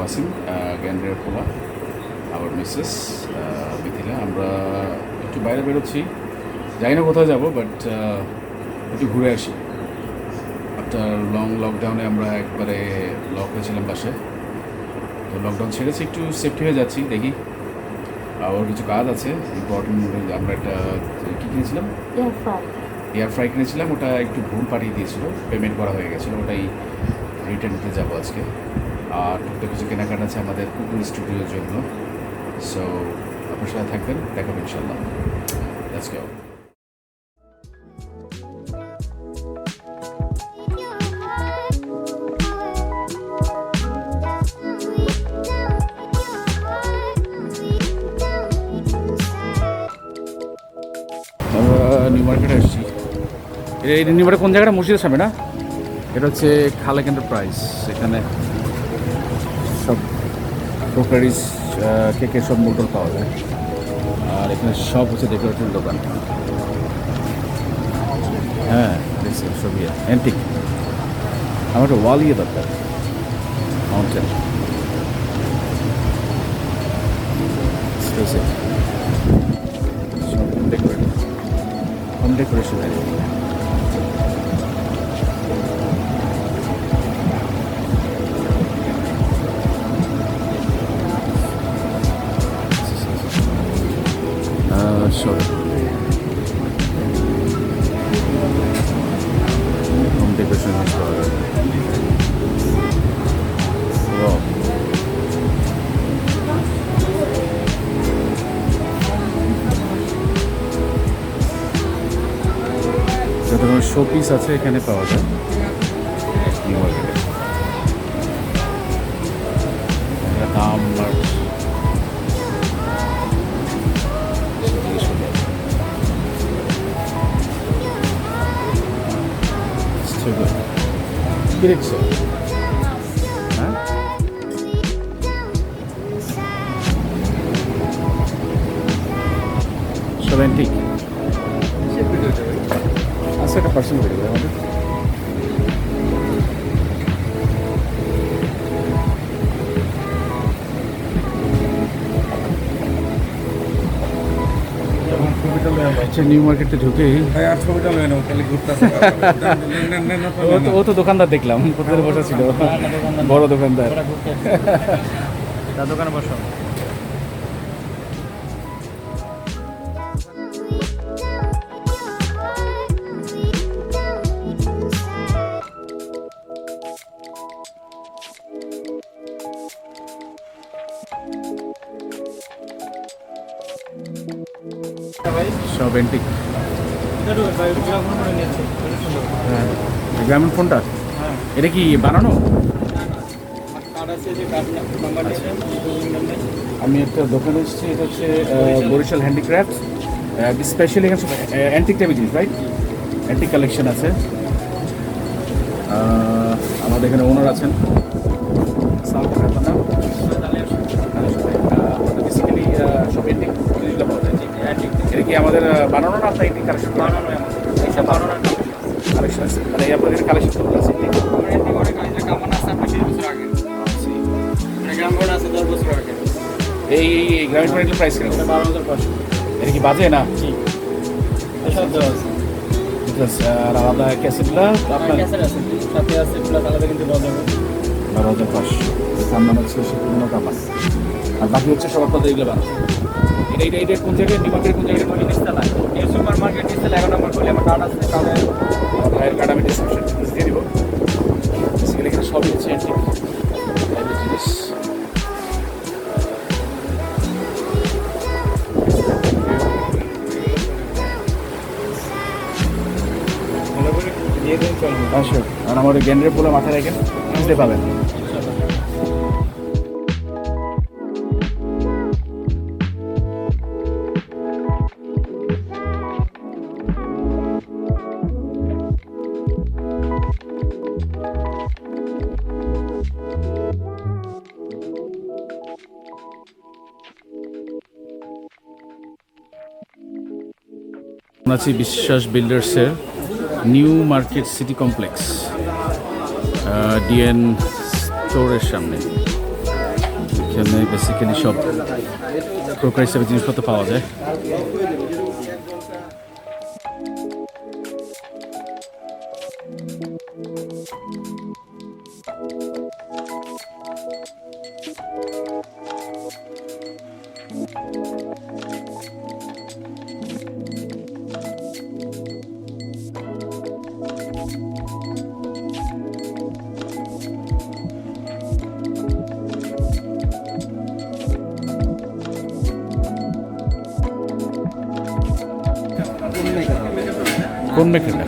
ওয়াসিম, গ্যান্ডের পোলা, আবার মিসেস মিথিলা। আমরা একটু বাইরে বেরোচ্ছি, জানি না কোথাও যাবো, বাট একটু ঘুরে আসি। আফটার লং লকডাউনে আমরা একবারে লক হয়েছিলাম বাসায়, তো লকডাউন ছেড়েছি, একটু সেফটি হয়ে যাচ্ছি। দেখি ওর কিছু কাজ আছে ইম্পর্টেন্ট। আমরা একটা কী কিনেছিলাম, এয়ার ফ্রাই কিনেছিলাম, ওটা একটু ভুল পাঠিয়ে দিয়েছিল, পেমেন্ট করা হয়ে গেছিলো, ওটাই রিটার্ন দিতে যাবো আজকে। আর টুকটাক কিছু কেনাকাটা আছে আমাদের কুকুর স্টুডিওর জন্য। সো আপনার সাথে থাকবেন, দেখাবো ইনশাল্লাহ। Let's go. আমরা নিউ মার্কেটে আসছি। এই নিউ মার্কেট কোন জায়গাটা? মসজিদের সামনে না? এটা হচ্ছে খালেক এন্টারপ্রাইজ। এখানে সব ক্রোকারিজ, কেকের সব মোটর পাওয়া যায়। আর এখানে সব হচ্ছে ডেকোরেটিভ দোকান। হ্যাঁ, দেখছি সব অ্যান্টিক। আমার একটা ওয়াল ইয়ে দরকার, মাউন্টেন স্পেসে সব ডেকোরেটিভ, হোম ডেকোরেশন। সব হোম ডেকোরেশন ইউজ করা যায়। যত রকমের শো পিস আছে এখানে পাওয়া যায় নিউ মার্কেটে। দাম আর কি দেখছো? হ্যাঁ, সব অ্যান্টিক আচ্ছা, একটা পার্সেন্ট বেড়ে যাবে আমাদের। আচ্ছা, নিউ মার্কেটে ঢুকেই ও তো দোকানদার দেখলাম, কোথায় বসা ছিল, বড় দোকানদার। তার দোকানে বসো। সব অ্যান্টিক। হ্যাঁ, গ্রামীণ ফোনটা এটা কি বানানো? আমি একটা দোকানে এসেছি, এটা হচ্ছে বরিশাল হ্যান্ডিক্রাফট। স্পেশালি এখানে অ্যান্টিক টাইপের জিনিস, রাইট? অ্যান্টিক কালেকশন আছে। আমাদের এখানে ওনার আছেন, বেসিক্যালি সব অ্যান্টিক জিনিসগুলো পাওয়া যায়। এটা কি আমাদের বানানো না, আপনার অ্যান্টিক কালেকশন? বানানো, এইসব বানানোর কালেকশন আছে, মানে আপনাদের কালেকশন করতে আছে। এই গ্রামীণ ফোনের প্রাইস কেন? 12,500। এটা কি বাজে না? সব দেওয়া আছে। আর আলাদা ক্যাসেটগুলো আপনার ক্যাসেট আছে, সাথে আছে প্লাস আলাদা কিন্তু পাওয়া যাবে। 12,500। সামনে হচ্ছে সে পুরোনো কামাস, আর বাকি হচ্ছে সব আপনাদের এগুলো বানানো। এটা কোন জায়গায়? নিউ মার্কেট কোন জায়গায়? নিচতলায় নিউ সুপার মার্কেট, নিচতলায় 11 নম্বর গলি। আমার কার্ড আছে, কার্ডে আমার ভাইয়ের কার্ড আমি ডিসক্রিপশন দিয়ে দিব। বেসিক্যালি এখানে সবই হচ্ছে অ্যান্টিক টাইপের জিনিস। ভালো করে দিয়ে দিন, চলবে। আসো, আর আমার গ্যান্ডের পোলা মাথায় রাখেন, বুঝতে পাবেন। আছি বিশ্বাস বিল্ডার্সের New Market City Complex DN স্টোরের সামনে। এখানে বেসিক্যালি সব ক্রোকারি হিসেবে জিনিসপত্র পাওয়া যায়।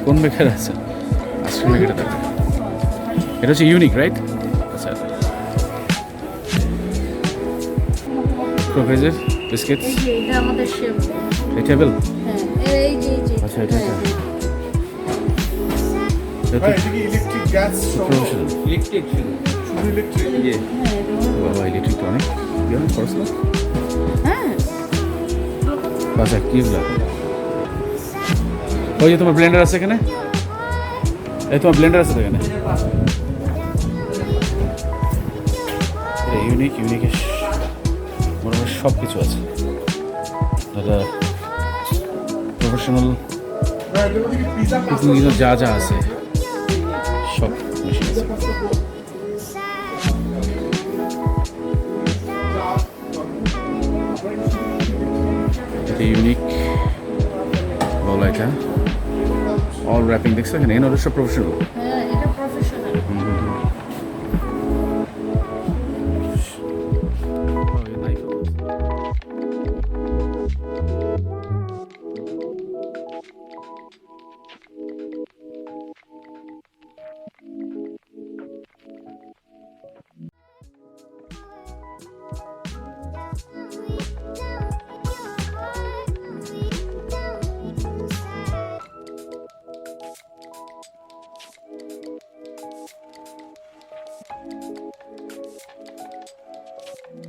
কোন মেকার আছে? আইসক্রিম মেকারটা দেখো, এটা হচ্ছে ইউনিক, রাইট? আচ্ছা, ক্রোকারিজের বিস্কিট, এই যে এটা আমাদের শেফ। এই টেবিল, হ্যাঁ, এই যে আচ্ছা, এটা হ্যাঁ, ভাই এটা কি ইলেকট্রিক গ্যাস প্রফেশনাল। ইলেকট্রিক শুধু ইলেকট্রিক ইয়ে হ্যাঁ, এটা বাবা, ইলেকট্রিক তো অনেক খরচ না? হ্যাঁ। আচ্ছা, কি বলা? ওই যে তোমার ব্লেন্ডার আছে এখানে, এই তোমার ব্লেন্ডার আছে তো এখানে। ইউনিকে মোটামুটি সব কিছু আছে, দাদা প্রফেশনাল ভাই এটার মধ্যে কি পিজা কুকিং যা যা আছে সব মেশিন আছে। এটা ইউনিক বলা, এটা অল র্যাপিং দেখছো এখানে, এনে সব প্রফেশনাল। হ্যাঁ, এটা প্রফেশনাল।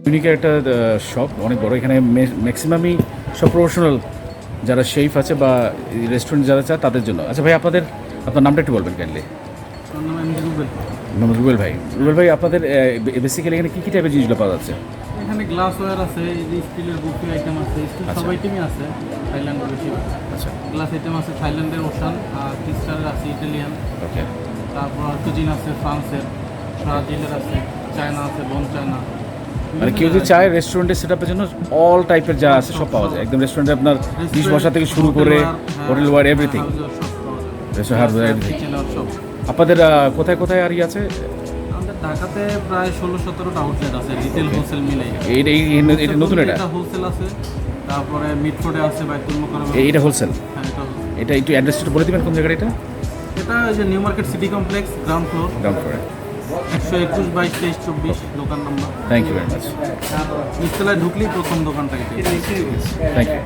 ইউনিকের একটা শপ অনেক বড়, এখানে ম্যাক্সিমামই সব প্রফেশনাল যারা শেফ আছে বা রেস্টুরেন্ট যারা চায় তাদের জন্য। আচ্ছা ভাই, আপনার নামটা একটু বলবেন কাইন্ডলি। আমার নাম এমডি রুবেল। মোহাম্মদ রুবেল ভাই। রুবেল ভাই, আপনাদের বেসিক্যালি এখানে কী কী টাইপের জিনিসগুলো পাওয়া যাচ্ছে? এখানে গ্লাসওয়্যার আছে, এই যে স্টিলের বুফে আইটেম আছে, স্টিল আচ্ছা। সব আইটেমই আছে। থাইল্যান্ডের বেশি আচ্ছা, গ্লাস আইটেম আছে, থাইল্যান্ডের ওশান, আর ক্রিস্টালের আছে, ইটালিয়ান, ওকে। তারপর কুজিন আছে ফ্রান্সের, ব্রাজিলের আছে, চায়না আছে, বোন চায়না। মানে কেউ যদি চায় রেস্টুরেন্টের সেট আপের জন্য অল টাইপের যা আছে সব পাওয়া যায় একদম। রেস্টুরেন্টে আপনার ডিশ বসা থেকে শুরু করে হোটেল ওয়ার এভরিথিং, রেস্টুরেন্ট এভরিথিং। সব আপনাদের কোথায় কোথায় আর আছে? আমাদের ঢাকাতে প্রায় 16-17টা আউটলেট আছে, রিটেল হোলসেল মিলে। এটা নতুন, এটা হোলসেল আছে, তারপরে মিডফোর্ডে আছে, বাইতুল মোকাররমে। এটা হোলসেল। হ্যাঁ, এটা wholesale। এটা একটু অ্যাড্রেসটা বলে দেবেন কোন জায়গাটা? এটা এটা ওই যে New Market City Complex, ground floor, down করে। 121/23-24 দোকান number. Thank you very much, আর নিচতলায় ঢুকলেই প্রথম দোকানটাকে থ্যাংক ইউ।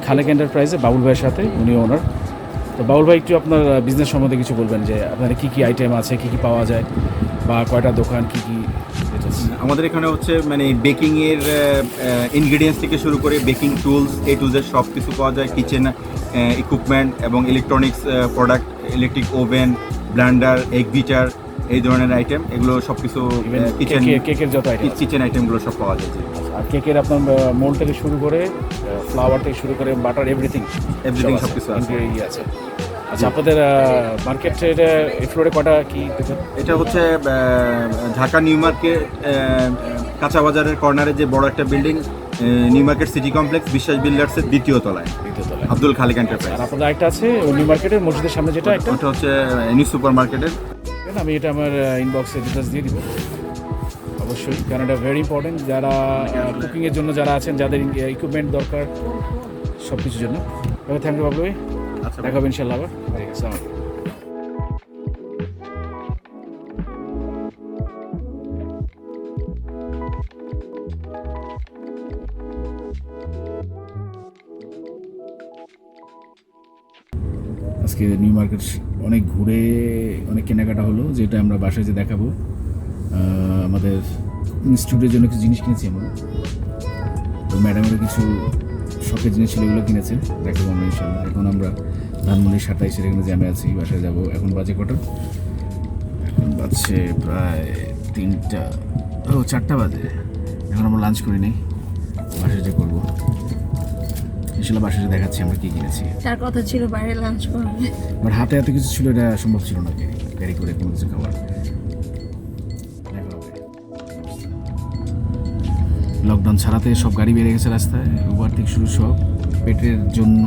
খালেক এন্টারপ্রাইজে বাবুল ভাইয়ের সাথে, উনি ওনার। তো বাবুল ভাই, একটু আপনার বিজনেস সম্বন্ধে কিছু বলবেন, যে আপনাদের কী কী আইটেম আছে, কী কী পাওয়া যায়, বা কয়টা দোকান, কী কী আমাদের এখানে হচ্ছে মানে বেকিং এর ইনগ্রেডিয়েন্টস থেকে শুরু করে baking tools A to Z সব কিছু পাওয়া যায়, কিচেন ইকুইপমেন্ট এবং electronics product, electric oven, Blender, egg bitter, এই ধরনের আইটেম, এগুলো সব কিছু কিচেন কেকের যত আইটেম কিচেন আইটেমগুলো সব পাওয়া যায়। আর কেকের আপনার মোল্ড থেকে শুরু করে ফ্লাওয়ার থেকে শুরু করে বাটার এভরিথিং সবকিছু আছে। আছে। আচ্ছা, আপনাদের মার্কেটের এই ফ্লোরে কটা কি দোকান? এটা হচ্ছে ঢাকা নিউ মার্কেট কাঁচা বাজারের কর্নারে যে বড় একটা building, new Market City complex, বিশ্বাস বিল্ডার্সের দ্বিতীয় তলায়, দ্বিতীয় তলায়। আব্দুল খালিক এন্টারপ্রাইজ। আর আপনাদের একটা আছে নিউ মার্কেটের মসজিদের সামনে যেটা, একটা ওটা হচ্ছে নিউ সুপার মার্কেটের। আমি এটা আমার ইনবক্সে ডিটেলস দিয়ে দিব অবশ্যই, কারণ এটা ভেরি ইম্পর্টেন্ট যারা কুকিংয়ের জন্য যারা আছেন, যাদের ইকুইপমেন্ট দরকার সব কিছুর জন্য। থ্যাংক ইউ বাবলু ভাই, আচ্ছা, দেখা হবে ইনশাল্লাহ আবার। আসসালামু আলাইকুম। আজকে নিউ মার্কেট অনেক ঘুরে অনেক কেনাকাটা হলো, যেটা আমরা বাসায় যে দেখাবো। আমাদের ইনস্টিটিউটের জন্য কিছু জিনিস কিনেছি আমরা, তো ম্যাডামেরও কিছু শখের জিনিস ছিল, এগুলো কিনেছে, দেখাবো আমরা ইনশাল্লাহ। এখন আমরা ধানমন্ডি 27 এখানে জ্যামে আছি, বাসায় যাব। এখন বাজে কটা? এখন বাজছে প্রায় 4টা বাজে। এখন আমরা লাঞ্চ করি নাই, বাসায় যে করবো ইনশাল্লাহ। বাসায় দেখাচ্ছি আমরা কী কিনেছি। তার কথা ছিল বাইরে লাঞ্চ করবে, বাট হাতে এত কিছু ছিল, এটা সম্ভব ছিল না ক্যারি করে কোনো কিছু খাবার। লকডাউন ছাড়াতে সব গাড়ি বেড়ে গেছে রাস্তায়, উবার থেকে শুরু সব। পেটের জন্য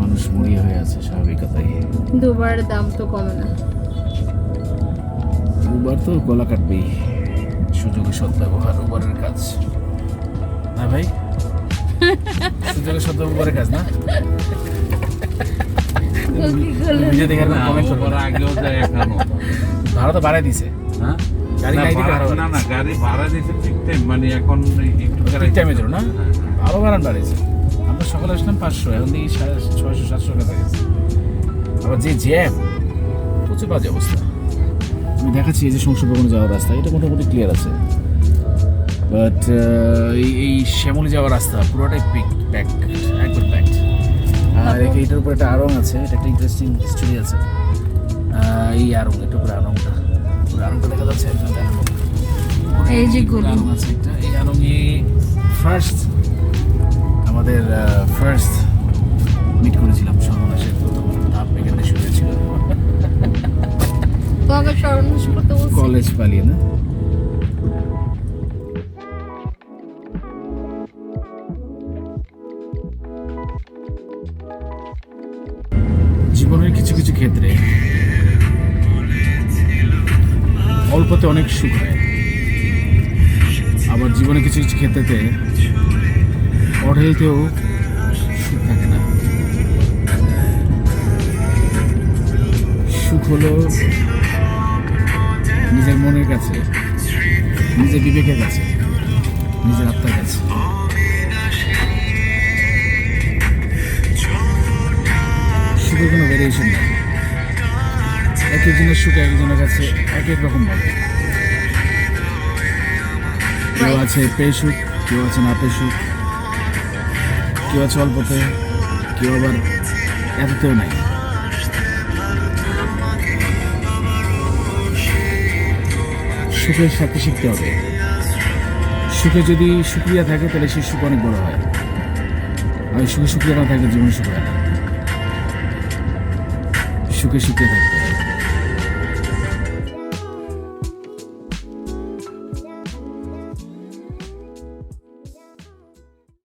মানুষ মরিয়া হয়ে আছে, স্বাভাবিকতাই। দুবার দাম তো কমে না। উবার তো গলা কাটবেই, সুযোগের সদ্ব্যবহার উবারের কাজ না ভাই, সুযোগের সদ্ব্যবহারের কাজ না। ভিডিও দেখে কমেন্ট করবো, আগেও যায় এখনো। ভাড়া তো বাড়াই দিছে। হ্যাঁ, গাড়ি নাই দিকে ভাড়া না গাড়ি ভাড়া দিয়েছে ঠিক টাইম, মানে এখন ঠিক টাইমে জন্য না, আরও ভাড়া বাড়িয়েছে। আমরা সকালে আসলাম 500, এখন দেখি 600-700 টাকা গেছে। আবার যে জ্যাম, প্রচুর বাজে অবস্থা। আমি দেখাচ্ছি এই যে সংসদ ভবনে যাওয়ার রাস্তা, এটা মোটামুটি ক্লিয়ার আছে, বাট এই শ্যামলী যাওয়ার রাস্তা পুরোটাই প্যাক, একবার প্যাক। আর এইটার উপরে একটা আড়ং আছে, এটা একটা ইন্টারেস্টিং স্টোরি আছে। এই আড়ং, এটা উপরে আড়ংটা, পুরো আড়ংটা দেখা যাচ্ছে। এই যে গলি আড়ং আছে একটা, এই আড়ংয়ে আমাদের ফার্স্ট মিট করেছিলাম, সর্বনাশের প্রথম ধাপ এখানে শুরু হয়েছিল। তোমাকে সর্বনাশ করতে বলছি। কলেজ পালিয়ে না, জীবনের কিছু কিছু ক্ষেত্রে অল্পতে অনেক সুখ হয়, আবার জীবনে কিছু কিছু ক্ষেত্রেতে অঢেলতেও সুখ থাকে না। সুখ হলো নিজের মনের কাছে, নিজের বিবেকের কাছে, নিজের আত্মার কাছে। সুখের কোনো ভ্যারিয়েশন নেই, এক একজনের সুখ এক একজনের কাছে এক এক রকম ভাবে। কেউ আছে পেয়ে সুখ, কেউ আছে না পেয়ে সুখ, কেউ আছে অল্পতে, কেউ আবার এততেও নাই। সুখের সাথে শিখতে হবে। সুখে যদি সুক্রিয়া থাকে তাহলে সেই সুখ অনেক বড় হয়, আর সুখে সুক্রিয়া না থাকলে জীবনে সুখ হয় না। সুখে সুখে থাকতে হবে।